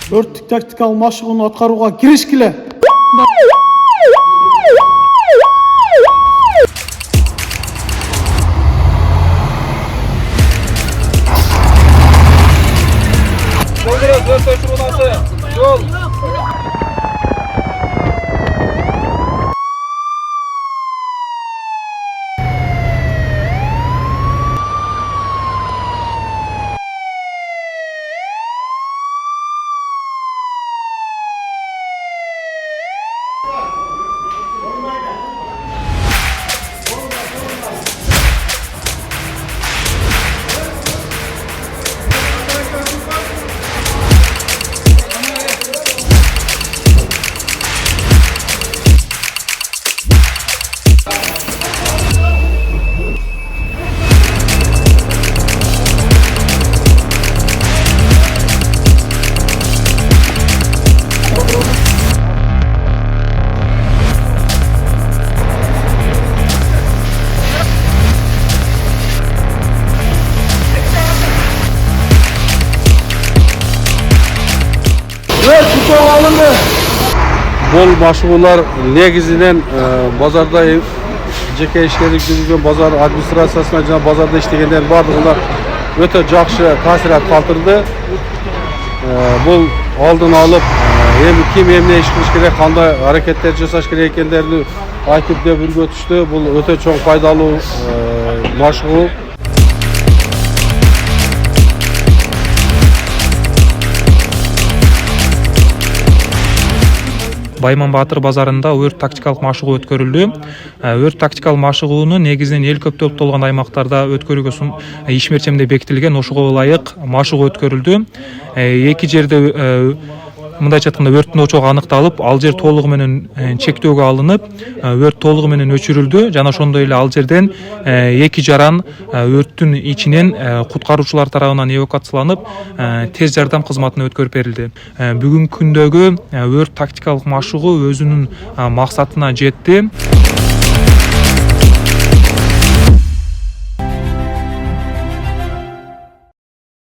Өрттік тактикалық машығын атқаруға кірішкілі. Бұл машығулар негізінен базарда жеке ішкерлік жүрген базар администрациясына жана базарда иштегендер бардығына өтө жакшы таасират калтырды. Бұл алдын алып, ким эмне иш кылыш керек, кандай аракеттер жасаш керек экендерин айтып деп үргөтүштү. Бұл өтө чоң пайдалуу машыгуу. Байман Батыр базарында өрт тактикалык машыгуу өткөрүлдү. Өрт тактикалык машыгууну негизинен эл көптөп болгон аймактарда өткөрүүгө ишмерчемде бекитилген, ошого ылайык машыгуу өткөрүлдү. Эки жерде мындайча айтканда өрттүн очогу аныкталып, ал жер толугу менен чектөөгө алынып, өрт толугу менен өчүрүлдү жана ошондой эле ал жерден эки жаран өрттүн ичинен куткаруучулар тарабынан эвакуацияланып, тез жардам кызматына өткөрүп берилди. Бүгүнкү күндөгү өрт тактикалык машыгуу өзүнүн максатына жетти.